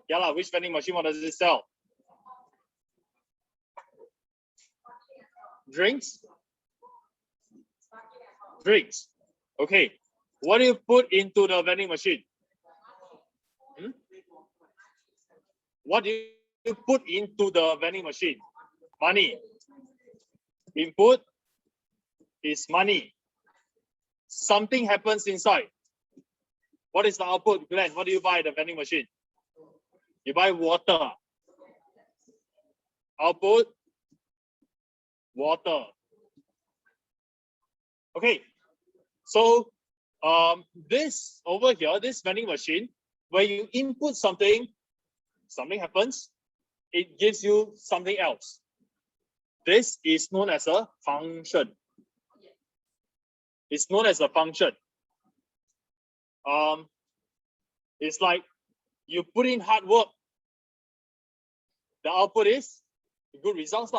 Yeah, lah. Which vending machine? What does it sell? Drinks. Drinks. Okay. What do you put into the vending machine? What do you put into the vending machine? Money. Input is money. Something happens inside. What is the output, Glenn? What do you buy at the vending machine? You buy water. Output, water. Okay. So this over here, this vending machine, where you input something, something happens, it gives you something else. This is known as a function. It's known as a function. It's like you put in hard work. The output is good results.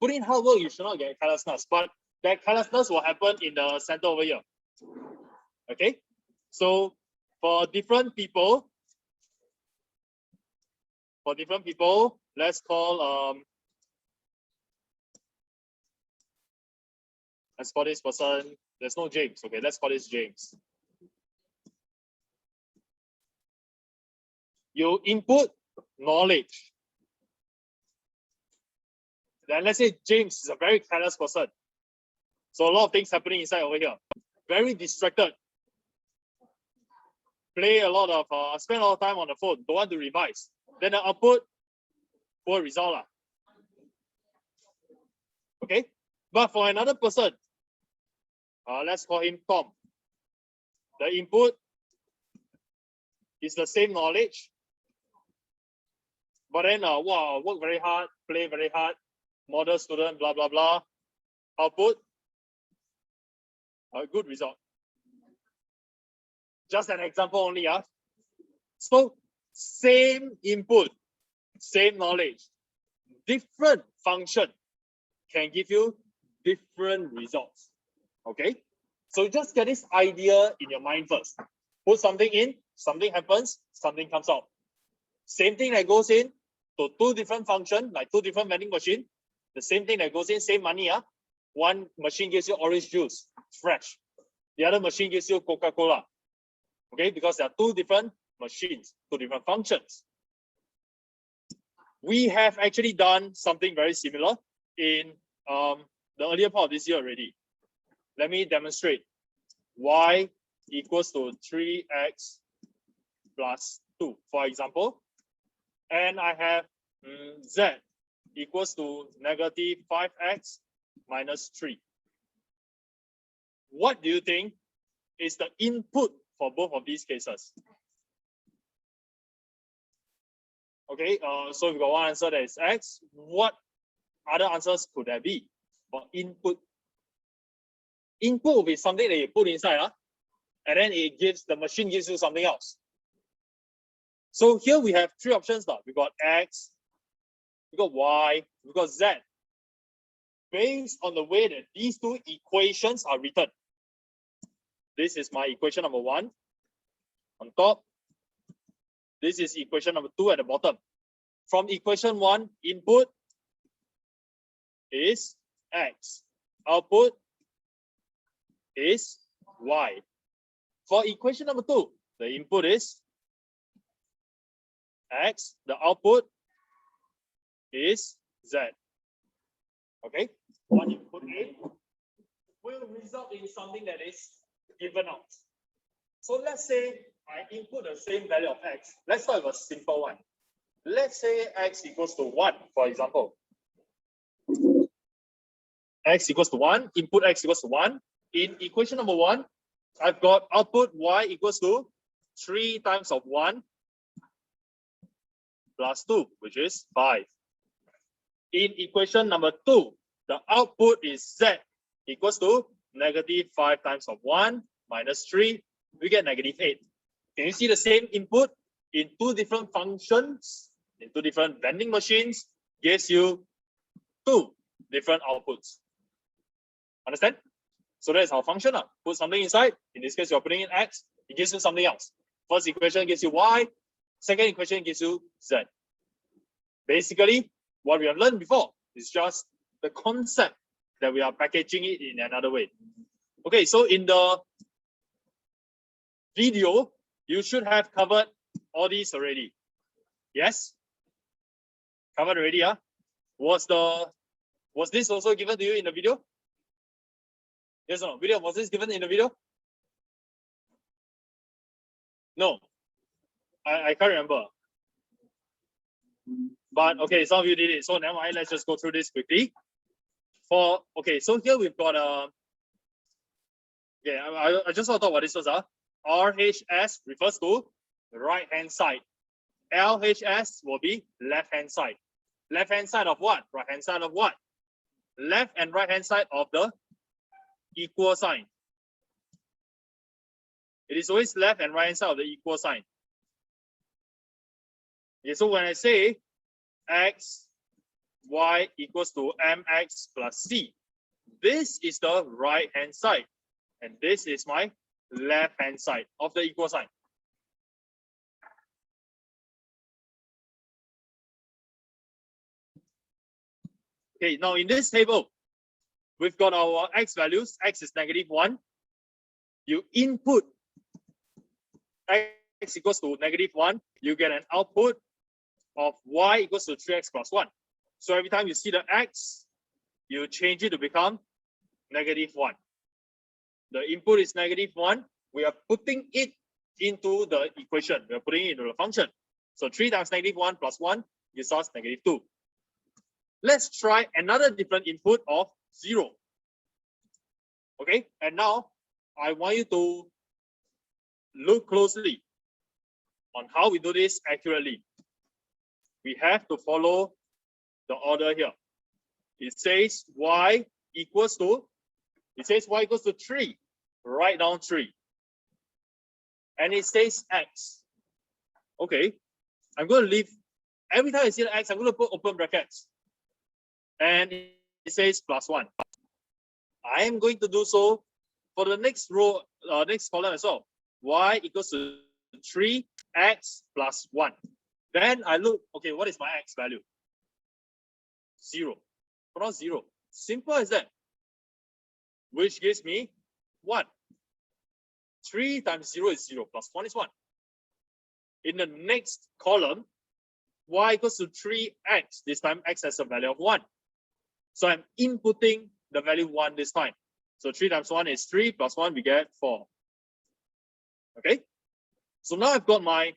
Put in hard work, you should not get carelessness, but that carelessness will happen in the center over here. Okay, so for different people, let's call this person. There's no James. Okay, let's call this James. You input knowledge. Then let's say James is a very careless person. So a lot of things happening inside over here. Very distracted. Play a lot of, spend a lot of time on the phone. Don't want to revise. Then the output, poor result. Okay. But for another person, let's call him Tom. The input is the same knowledge. But then, wow, work very hard, play very hard, model student, blah, blah, blah. Output, a good result. Just an example only. So, same input, same knowledge, different function can give you different results. Okay? So just get this idea in your mind first. Put something in, something happens, something comes out. Same thing that goes in to two different functions, like two different vending machines. The same thing that goes in, same money. One machine gives you orange juice, fresh. The other machine gives you Coca-Cola. Okay, because there are two different machines, two different functions. We have actually done something very similar in the earlier part of this year already. Let me demonstrate. Y equals to 3x plus 2, for example. And I have z equals to negative 5x minus 3. What do you think is the input for both of these cases? Okay, so we got one answer that is x. What other answers could there be for input? Input will be something that you put inside, and then it gives, the machine gives you something else. So here we have three options now. We got x, we got y, we got z. Based on the way that these two equations are written. This is my equation number 1 on top. This is equation number 2 at the bottom. From equation 1, input is x. Output is y. For equation number 2, the input is x. The output is z. Okay? What you put in will result in something that is given out. So let's say I input the same value of x. Let's start with a simple one. Let's say x equals to 1, for example. X equals to 1, input x equals to 1. In equation number 1, I've got output y equals to 3 times of 1 plus 2, which is 5. In equation number 2, the output is z equals to negative 5 times of 1 minus 3. We get negative 8. Can you see the same input in two different functions, in two different vending machines, gives you two different outputs? Understand? So that's our function. Put something inside. In this case, you're putting in x. It gives you something else. First equation gives you y, second equation gives you z. Basically, what we have learned before is just the concept that we are packaging it in another way. Okay, so in the video, you should have covered all these already. Yes? Covered already, huh? Was this also given to you in the video? Yes or no? Video, was this given in the video? No. I can't remember. But okay, some of you did it. So never mind, let's just go through this quickly. Okay, so here we've got I just want to talk about this first. RHS refers to the right hand side. LHS will be left hand side. Left hand side of what? Right hand side of what? Left and right hand side of the equal sign. It is always left and right hand side of the equal sign. Okay, so when I say x, y equals to mx plus c, this is the right hand side, and this is my left hand side of the equal sign. Okay, now in this table, we've got our x values. X is -1. You input x equals to -1, you get an output of y equals to 3x plus 1. So every time you see the x, you change it to become -1. The input is -1. We are putting it into the equation. We are putting it into the function. So 3 times -1 plus 1 gives us -2. Let's try another different input of 0. Okay, and now I want you to look closely on how we do this accurately. We have to follow the order here. It says y equals to 3. Write down 3. And it says x. Okay, I'm going to leave, every time I see the x, I'm going to put open brackets. And it says +1. I am going to do so for the next row, next column as well. Y equals to 3x plus 1. Then I look, okay, what is my x value? 0. Put on 0. Simple as that. Which gives me 1. 3 times 0 is 0, plus 1 is 1. In the next column, y equals to 3x. This time x has a value of 1. So I'm inputting the value 1 this time. So 3 times 1 is 3, plus 1 we get 4. Okay? So now I've got my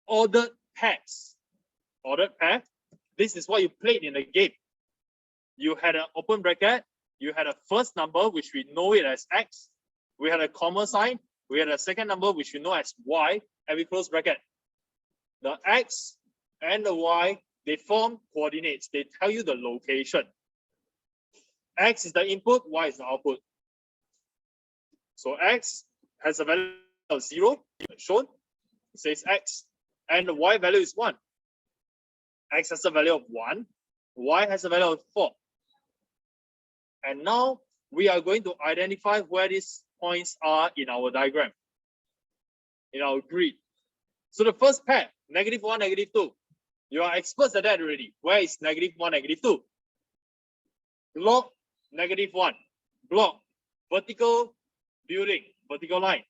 ordered pairs. Ordered pair. This is what you played in the game. You had an open bracket. You had a first number, which we know it as x. We had a comma sign. We had a second number, which we know as y, and we close bracket. The x and the y, they form coordinates. They tell you the location. X is the input, y is the output. So x has a value of 0, shown. It says x. And the y value is 1. X has a value of 1. Y has a value of 4. And now we are going to identify where these points are in our diagram, in our grid. So the first pair, -1, -2. You are experts at that already. Where is -1, -2? Block -1. Block. Vertical building. Vertical line.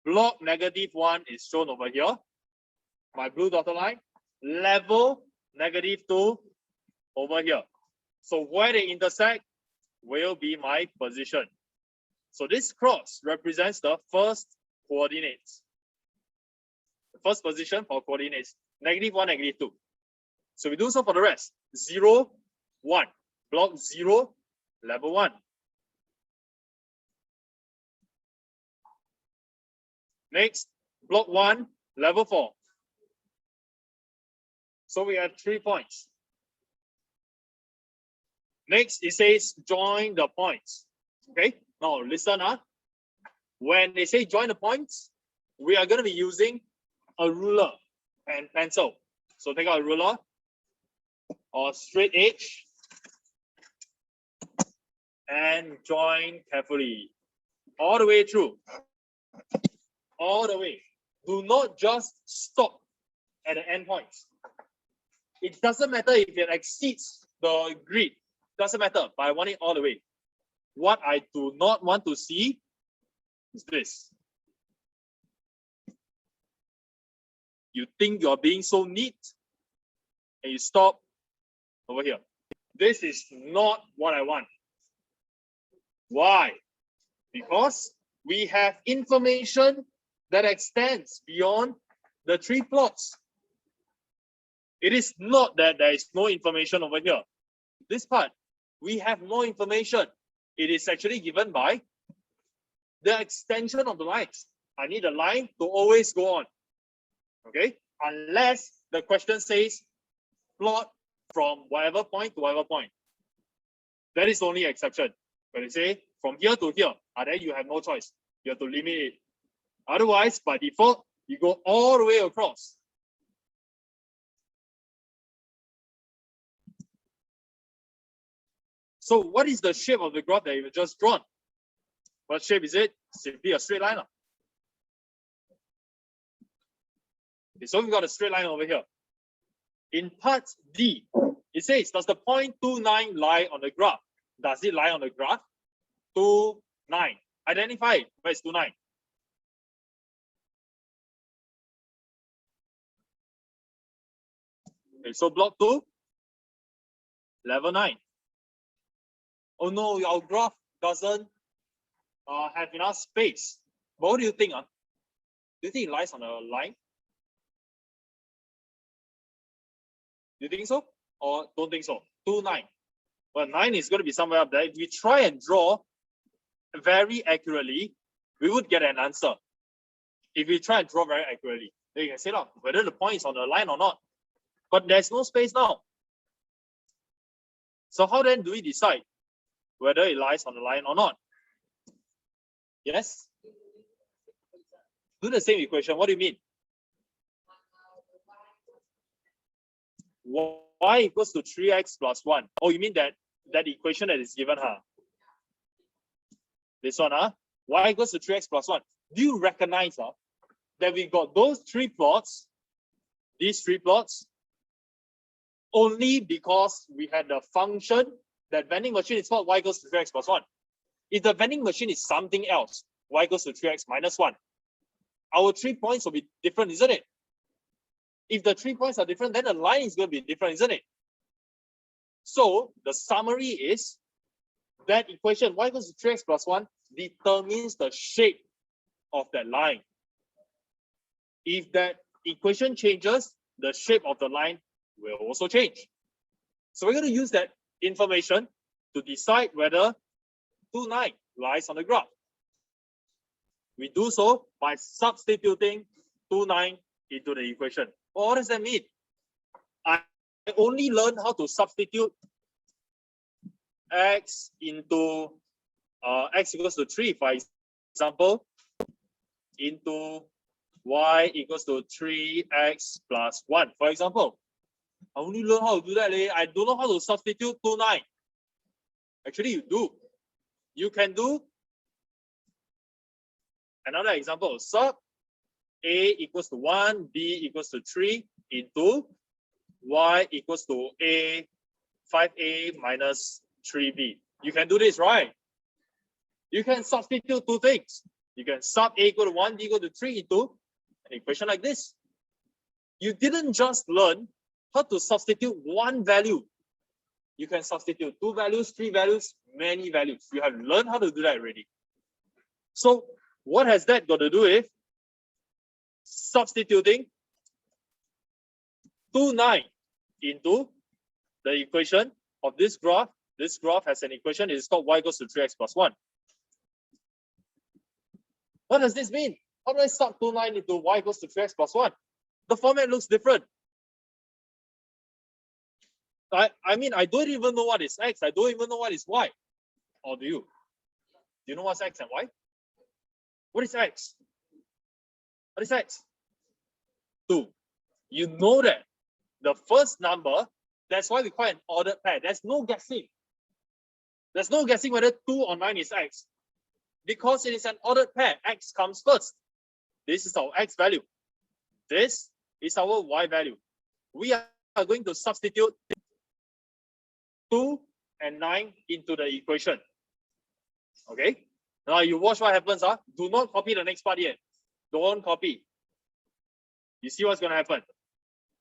Block -1 is shown over here. My blue dotted line. Level -2 over here. So where they intersect will be my position. So this cross represents the first coordinates. The first position for coordinates, -1, -2. So we do so for the rest. 0, 1. Block 0, level 1. Next, block 1, level 4. So we have 3 points. Next, it says join the points. Okay, now listen up. When they say join the points, we are going to be using a ruler and pencil. So take out a ruler or straight edge and join carefully all the way through. all the way. Do not just stop at the endpoints. It doesn't matter if it exceeds the grid. Doesn't matter, but I want it all the way. What I do not want to see is this. You think you're being so neat and you stop over here. This is not what I want. Why? Because we have information that extends beyond the 3 plots. It is not that there is no information over here. This part, we have more information. It is actually given by the extension of the lines. I need a line to always go on. Okay? Unless the question says plot from whatever point to whatever point. That is the only exception. When they say from here to here, then you have no choice. You have to limit it. Otherwise, by default, you go all the way across. So what is the shape of the graph that you've just drawn? What shape is it? Simply a straight line. Okay, so we've got a straight line over here. In part D, it says, does the point 29 lie on the graph? Does it lie on the graph? 29. Identify it. Where is 29? Okay, so block 2, level 9. Oh no, our graph doesn't have enough space. But what do you think? Do you think it lies on a line? Do you think so? Or don't think so? 2, 9. Well, 9 is going to be somewhere up there. If we try and draw very accurately, we would get an answer. If we try and draw very accurately, then you can say whether the point is on the line or not. But there's no space now. So how then do we decide whether it lies on the line or not? Yes? Do the same equation. What do you mean? Y equals to 3x plus 1. Oh, you mean that equation that is given, huh? This one, huh? Y equals to 3x plus 1. Do you recognize that we got those 3 plots, these 3 plots, only because we had the function that vending machine is called y equals to 3x plus 1. If the vending machine is something else, y equals to 3x minus 1, our 3 points will be different, isn't it? If the 3 points are different, then the line is going to be different, isn't it? So the summary is that equation y equals to 3x plus 1 determines the shape of that line. If that equation changes, the shape of the line will also change. So we're going to use that information to decide whether 29 lies on the graph. We do so by substituting 29 into the equation. Well, what does that mean? I only learned how to substitute x into x equals to 3, for example, into y equals to 3x plus 1, for example. I only learned how to do that. I don't know how to substitute 29. Actually, you do. You can do another example. Sub a equals to 1, b equals to 3 into y equals to a 5a minus 3b. You can do this, right? You can substitute 2 things. You can sub a equal to 1, b equal to 3 into an equation like this. You didn't just learn how to substitute 1 value. You can substitute 2 values, 3 values, many values. You have learned how to do that already. So what has that got to do with substituting 29 into the equation of this graph? This graph has an equation. It is called y equals to 3x plus 1. What does this mean? How do I sub 29 into y equals to 3x plus 1? The format looks different. I mean, I don't even know what is x. I don't even know what is y. Or do you? Do you know what's x and y? What is x? What is x? 2. You know that the first number, that's why we call it an ordered pair. There's no guessing. There's no guessing whether 2 or 9 is x. Because it is an ordered pair, x comes first. This is our x value. This is our y value. We are going to substitute 2 and 9 into the equation. Okay. Now you watch what happens. Do not copy the next part yet. Don't copy. You see what's going to happen.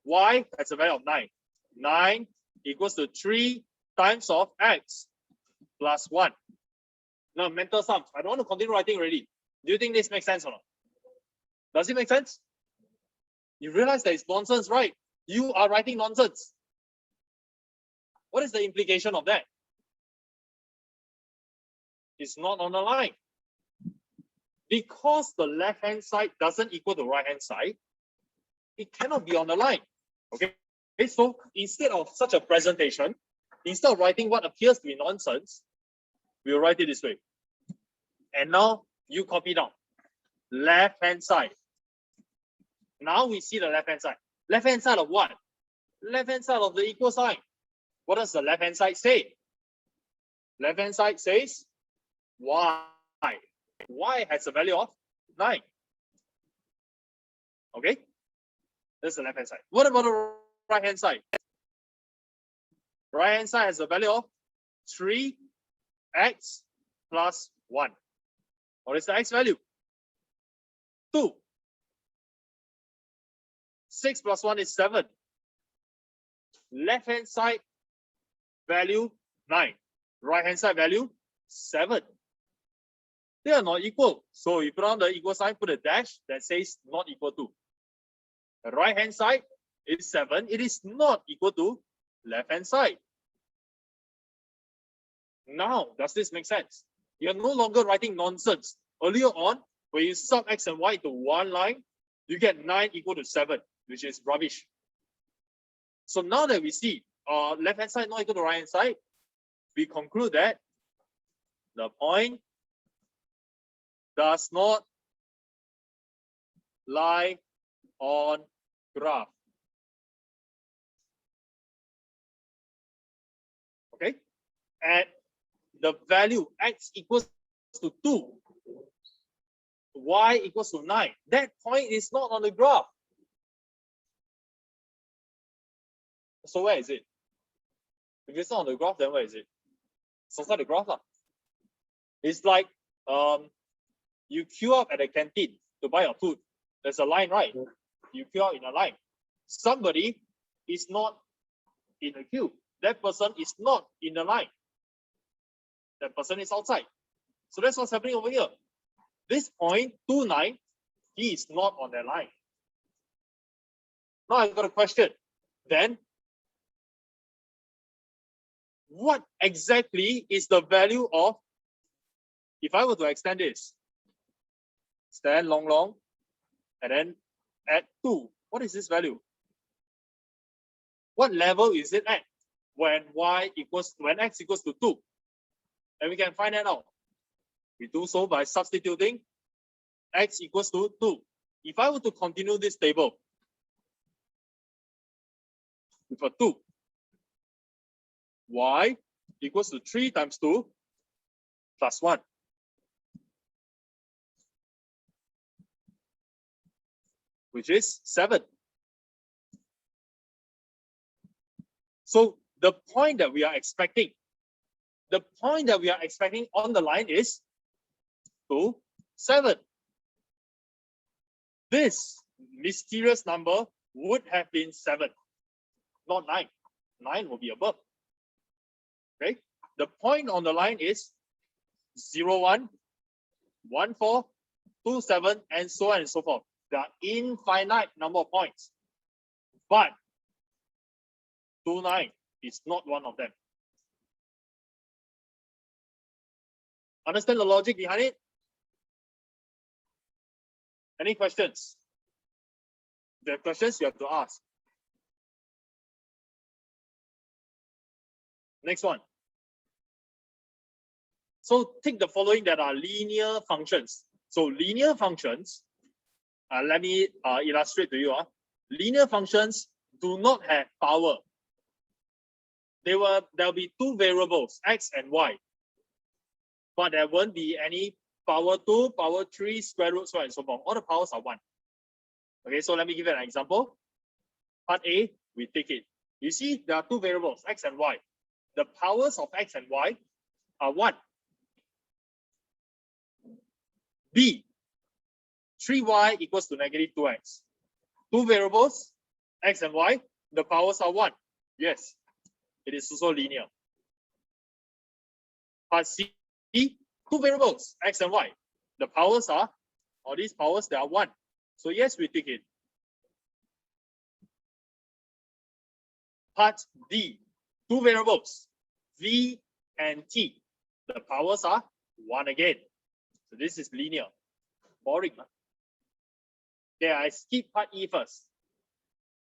Y has a value of 9. 9 equals to 3 times of x plus 1. Now mental sums. I don't want to continue writing already. Do you think this makes sense or not? Does it make sense? You realize that it's nonsense, right? You are writing nonsense. What is the implication of that? It's not on the line. Because the left-hand side doesn't equal the right-hand side, it cannot be on the line. Okay? So instead of such a presentation, instead of writing what appears to be nonsense, we'll write it this way. And now you copy down. Left-hand side. Now we see the left-hand side. Left-hand side of what? Left-hand side of the equal sign. What does the left-hand side say? Left-hand side says y. Y has a value of 9. Okay? That's the left-hand side. What about the right-hand side? Right-hand side has a value of 3x plus 1. What is the x value? 2. 6 plus 1 is 7. Left-hand side value 9. Right-hand side value 7. They are not equal. So you put on the equal sign, put a dash that says not equal to. The right-hand side is 7. It is not equal to left-hand side. Now, does this make sense? You are no longer writing nonsense. Earlier on, when you sub x and y to one line, you get 9 equal to 7, which is rubbish. So now that we see left-hand side not equal to right-hand side, we conclude that the point does not lie on graph. Okay? And the value x equals to 2, y equals to 9. That point is not on the graph. So where is it? If it's not on the graph, then where is it? It's outside the graph. It's like you queue up at the canteen to buy your food. There's a line, right? You queue up in a line. Somebody is not in the queue. That person is not in the line. That person is outside. So that's what's happening over here. This point, 2, 9, he is not on that line. Now I've got a question. Then, what exactly is the value of, if I were to extend this, extend long, and then add 2, what is this value? What level is it at when x equals to 2? And we can find that out. We do so by substituting x equals to 2. If I were to continue this table with a 2, y equals to 3 times 2 plus 1. Which is 7. So the point that we are expecting, on the line is 2, 7. This mysterious number would have been 7, not 9. 9 will be above. Okay? The point on the line is 0, 1, 1, 4, 2, 7, and so on and so forth. There are infinite number of points. But 2, 9 is not one of them. Understand the logic behind it? Any questions? If you have questions, you have to ask. Next one. So take the following that are linear functions. So linear functions, let me illustrate to you. Linear functions do not have power. There'll be 2 variables, x and y. But there won't be any power 2, power 3, square root, so on and so forth. All the powers are 1. Okay, so let me give you an example. Part A, we take it. You see, there are two variables, x and y. The powers of x and y are 1. B, 3y equals to negative 2x. Two variables, x and y, the powers are 1. Yes, it is also linear. Part C, two variables, x and y. The powers are, or these powers, they are 1. So yes, we take it. Part D, two variables, v and t. The powers are 1 again. So this is linear. Boring. Huh? Okay, I skip part E first.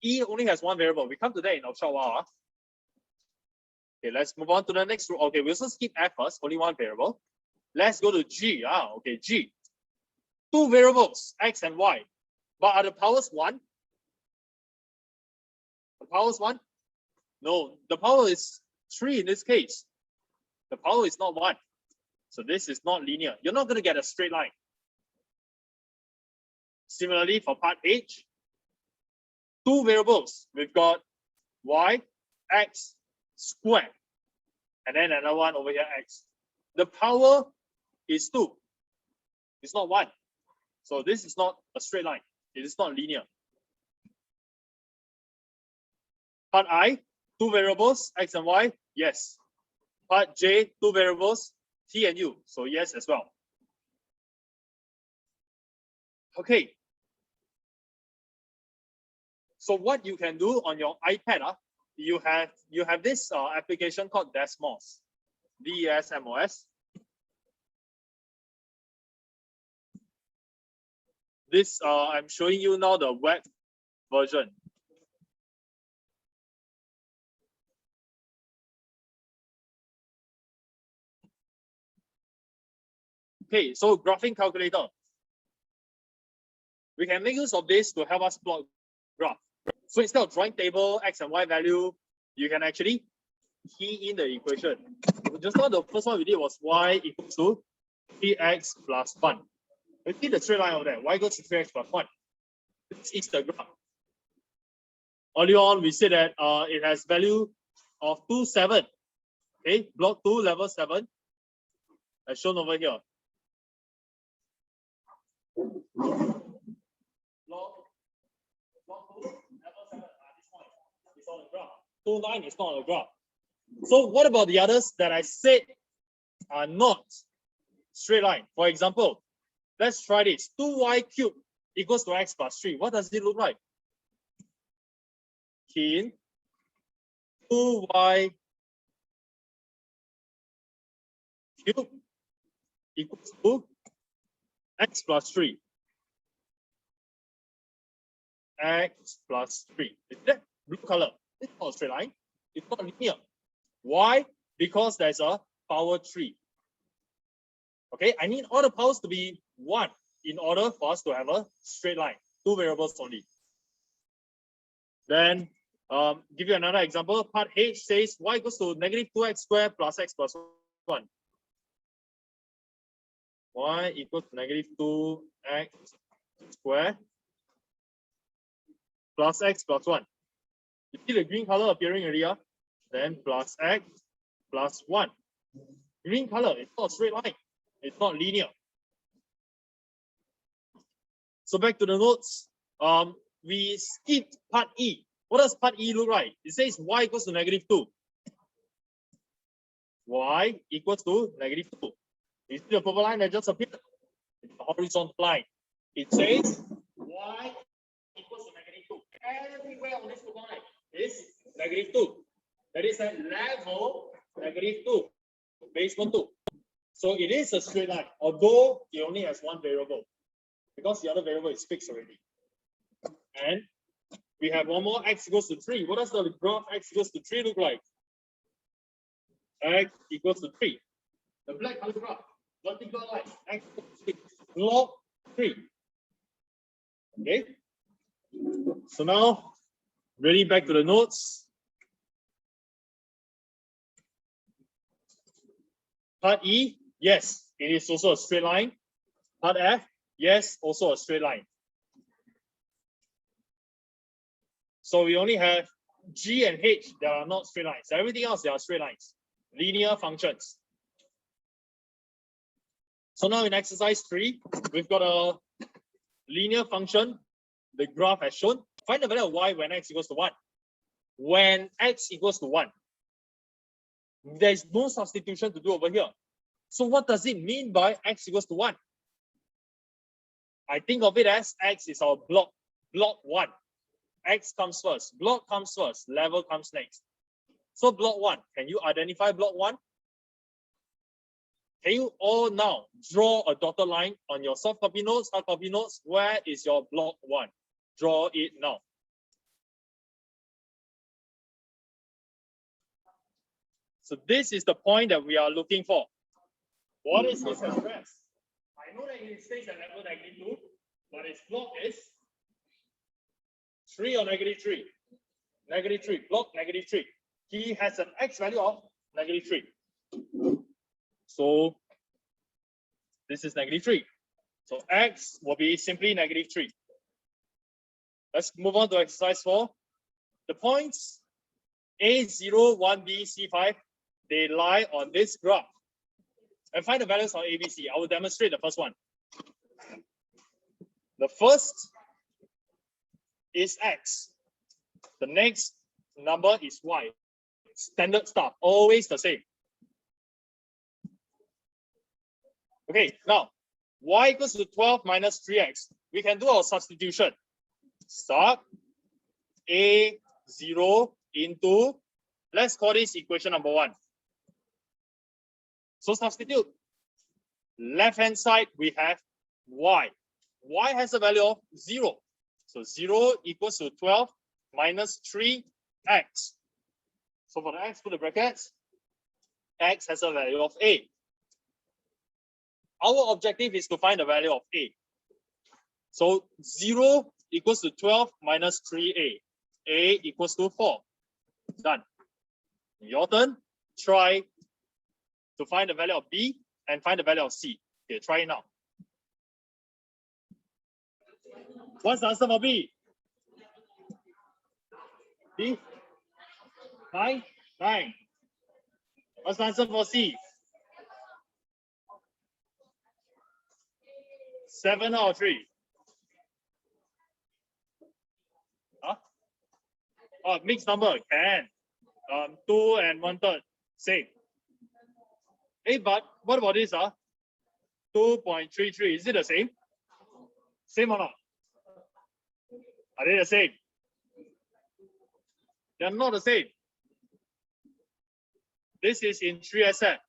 E only has 1 variable. We come to that in a short while. Huh? Okay, let's move on to the next rule. Okay, we also skip F first, only 1 variable. Let's go to G. Okay, G. Two variables, x and y. But are the powers 1? The powers 1? No, the power is 3 in this case. The power is not 1. So this is not linear. You're not going to get a straight line. Similarly, for part H, two variables. We've got y, x squared, and then another one over here, x. The power is 2. It's not 1. So this is not a straight line. It is not linear. Part I, two variables, x and y, yes. Part J, two variables, t and u, so yes as well. Okay. So what you can do on your iPad, you have this application called Desmos, DESMOS. This I'm showing you now the web version. Okay, so graphing calculator. We can make use of this to help us plot graph. So instead of drawing table x and y value, you can actually key in the equation. Just now the first one we did was y equals to 3x plus 1. We see the straight line over there. Y equals to 3x plus 1. This is the graph. Earlier on, we said that it has value of 2, 7. Okay, block 2, level 7, as shown over here. Block 2, level 7. This one is on the graph. 2, 9 is not on the graph. So what about the others that I said are not straight line? For example, let's try this. 2y cubed equals to x plus 3. What does it look like? Key in 2y cubed equals to x plus 3. X plus 3. Is that blue color? It's not a straight line. It's not linear. Why? Because there's a power 3. Okay, I need all the powers to be 1 in order for us to have a straight line. Two variables only. Then give you another example. Part H says y equals to negative 2x squared plus x plus 1. Y equals to negative 2x squared plus x plus 1. You see the green color appearing already? Then plus x plus 1. Green color, it's not a straight line. It's not linear. So back to the notes. We skipped part E. What does part E look like? It says y equals to negative 2. Y equals to negative 2. You see the purple line that just appeared? It's a horizontal line. It says y equals to negative 2. Everywhere on this purple line is negative 2. That is at level negative 2, basement 2. So it is a straight line, although it only has one variable, because the other variable is fixed already. And we have one more, x equals to 3. What does the graph x equals to 3 look like? X equals to 3. The black color graph, vertical line, x equals to 3. Log 3. Okay. So now, really back to the notes. Part E, yes, it is also a straight line. Part F, yes, also a straight line. So we only have G and H that are not straight lines. Everything else, they are straight lines, linear functions. So now in exercise 3, we've got a linear function, the graph as shown. Find the value of y when x equals to 1. When x equals to 1, there is no substitution to do over here. So what does it mean by x equals to 1? I think of it as x is our block 1. X comes first, block comes first, level comes next. So block 1, can you identify block 1? Can you all now draw a dotted line on your soft copy notes, hard copy notes? Where is your block 1? Draw it now. So this is the point that we are looking for. What is this address? I know that it stays at level -2, but its block is 3 or -3. -3, block -3. He has an x value of -3. So this is -3. So x will be simply -3. Let's move on to exercise 4. The points A0, 1B, C5, they lie on this graph. And find the values of ABC. I will demonstrate the first one. The first is x. The next number is y. Standard stuff, always the same. Okay, now y equals to 12 minus 3x. We can do our substitution. Start A0 into, let's call this equation number 1. So substitute. Left hand side we have y. Y has a value of 0. So 0 equals to 12 minus 3x. So for the x, put the brackets. X has a value of a. Our objective is to find the value of a. So 0 equals to 12 minus 3a. A equals to 4. Done. Your turn. Try to find the value of b and find the value of c. Okay, try it now. What's the answer for b? B? 9? 9. What's the answer for c? 7 or 3? Huh? Oh, mixed number, can. 2 and 1/3, same. Hey, but what about this? 2.33, is it the same? Same or not? Are they the same? They are not the same. This is in 3SF.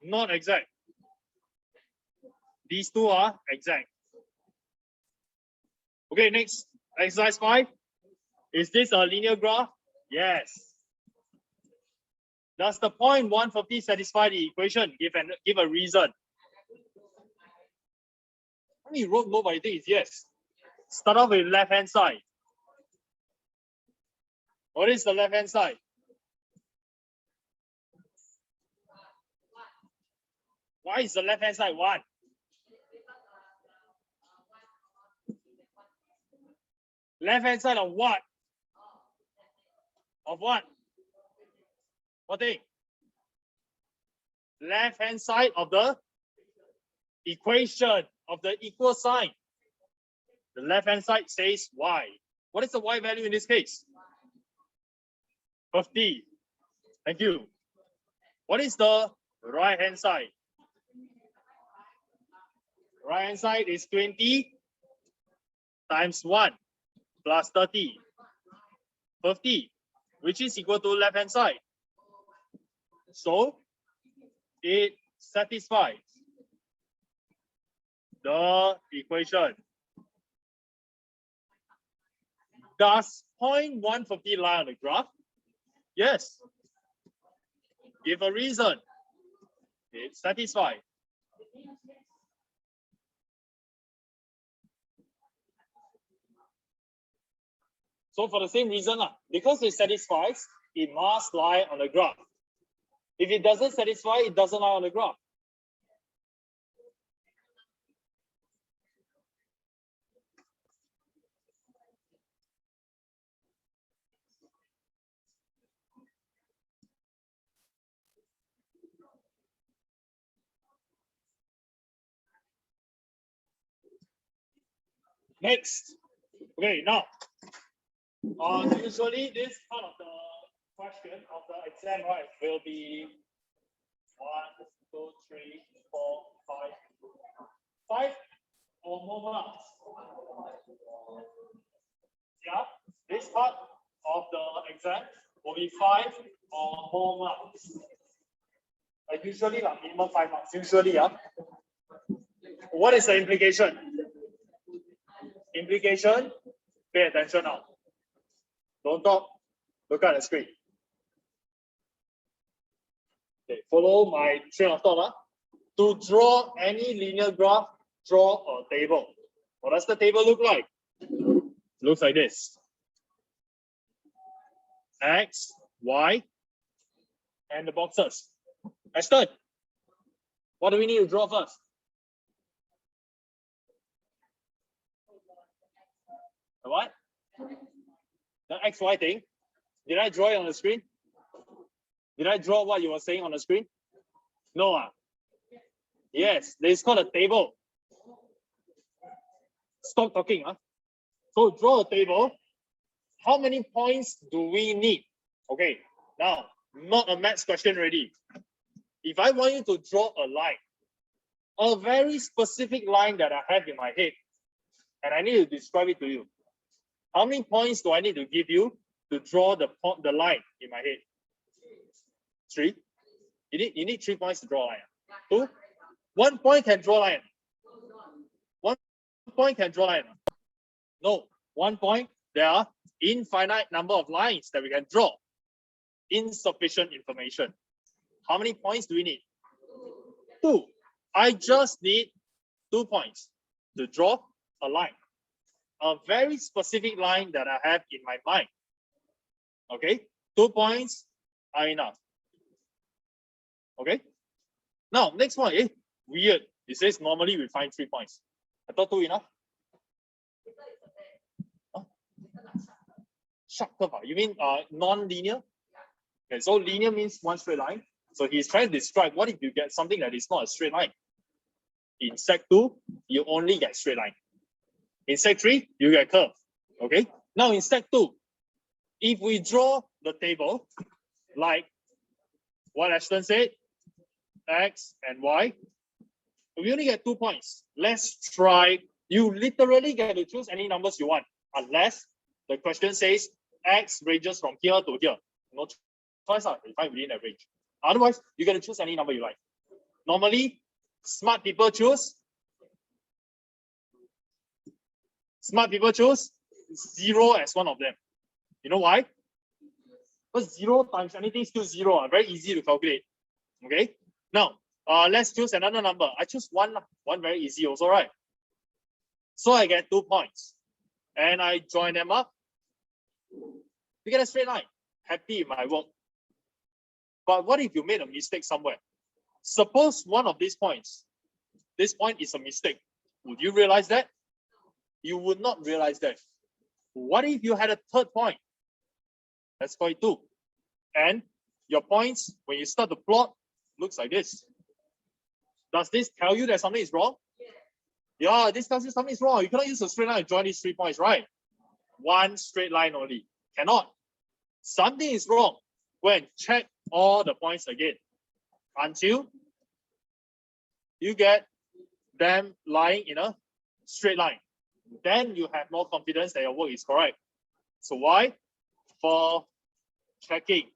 Not exact. These two are exact. Okay, next. Exercise 5. Is this a linear graph? Yes. Does the point 150 satisfy the equation? Give a reason. I mean, wrote no, but I think it's yes. Start off with left hand side. What is the left hand side? Why is the left hand side 1? Left hand side of what? Of what? What thing? Left hand side of the equation of the equal sign. The left hand side says y. What is the y value in this case? 50. Thank you. What is the right hand side? Right hand side is 20 times 1 plus 30. 50, which is equal to left hand side. So it satisfies the equation. Does point 150 lie on the graph? Yes. Give a reason. It satisfies. So for the same reason, because it satisfies, it must lie on the graph. If it doesn't satisfy, it doesn't lie on the graph. Next. Okay, now, usually this part of the question of the exam, right, will be 1, 2, 3, 4, 5 or more marks. Yeah, this part of the exam will be 5 or more marks. Usually, minimum 5 marks. Usually, yeah. What is the implication? Implication, pay attention now. Don't talk, look at the screen. Okay, follow my train of thought. To draw any linear graph, draw a table. What does the table look like? Looks like this. X, Y, and the boxes. Ashton, what do we need to draw first? The what? The XY thing. Did I draw it on the screen? Did I draw what you were saying on the screen? No. Yes, it's called a table. Stop talking. So draw a table. How many points do we need? Okay, now, not a maths question already. If I want you to draw a line, a very specific line that I have in my head, and I need to describe it to you. How many points do I need to give you to draw the line in my head? 3. You need 3 points to draw a line. 2. 1 point can draw a line. 1 point can draw a line. No, 1 point, there are infinite number of lines that we can draw. Insufficient information. How many points do we need? 2. I just need 2 points to draw a line. A very specific line that I have in my mind. Okay, 2 points are enough. Okay, now next one, weird. It says normally we find 3 points. I thought 2 enough. Sharp curve, you mean non-linear? Okay, so linear means one straight line. So he's trying to describe what if you get something that is not a straight line. In Sec 2, you only get straight line. In Sec 3, you get curve. Okay. Now in Sec 2, if we draw the table like what Ashton said, X and Y, we only get 2 points. Let's try. You literally get to choose any numbers you want, unless the question says X ranges from here to here. No choice, you find within that range. Otherwise, you get to choose any number you like. Normally, smart people choose 0 as one of them. You know why? Because 0 times anything is still 0. Very easy to calculate. Okay. Now, let's choose another number. I choose 1. 1 very easy also, right? So I get 2 points. And I join them up. You get a straight line. Happy with my work. But what if you made a mistake somewhere? Suppose one of these points, this point is a mistake. Would you realize that? You would not realize that. What if you had a third point? Let's call it 2. And your points, when you start to plot, looks like this. Does this tell you that something is wrong? Yeah, this tells you something is wrong. You cannot use a straight line to join these 3 points, right? One straight line only. Cannot. Something is wrong. Go and check all the points again until you get them lying in a straight line. Then you have more confidence that your work is correct. So why? For checking.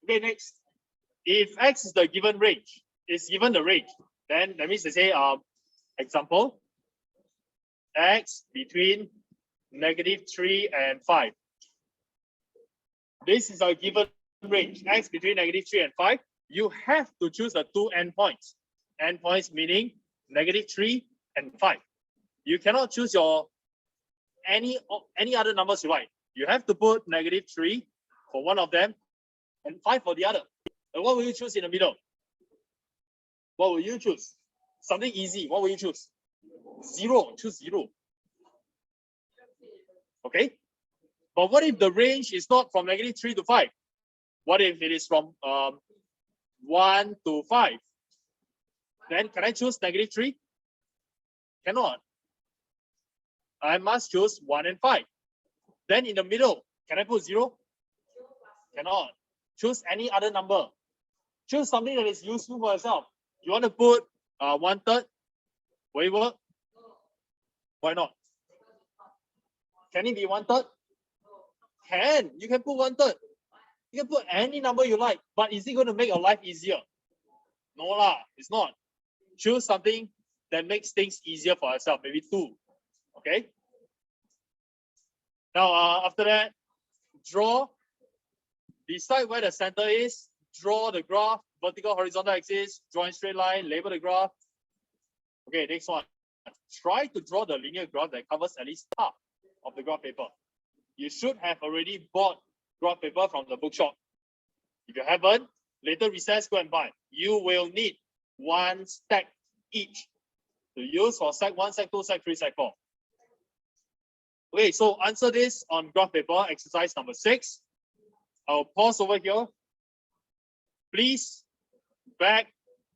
Okay, next. If X is the given range, is given the range, then that means they say, example, X between -3 and 5. This is a given range, X between -3 and 5. You have to choose the 2 endpoints. Endpoints meaning -3 and 5. You cannot choose your any other numbers you like. You have to put -3 for one of them and 5 for the other. And what will you choose in the middle? What will you choose? Something easy. What will you choose? 0. Choose 0. Okay. But what if the range is not from -3 to 5? What if it is from 1 to 5. Then can I choose -3? Cannot. I must choose 1 and 5. Then in the middle, can I put 0? Cannot. Choose any other number. Choose something that is useful for yourself. You want to put 1/3? Will it work? Why not? Can it be 1/3? Can. You can put 1/3. You can put any number you like, but is it going to make your life easier? No lah, it's not. Choose something that makes things easier for yourself, maybe 2. Okay? Now, after that, draw. Decide where the center is. Draw the graph, vertical, horizontal axis, draw a straight line, label the graph. Okay, next one. Try to draw the linear graph that covers at least half of the graph paper. You should have already bought graph paper from the bookshop. If you haven't, later recess, go and buy. You will need 1 stack each to use for Sec 1, Sec 2, Sec 3, Sec 4. Okay, so answer this on graph paper, exercise number 6. I'll pause over here. Please back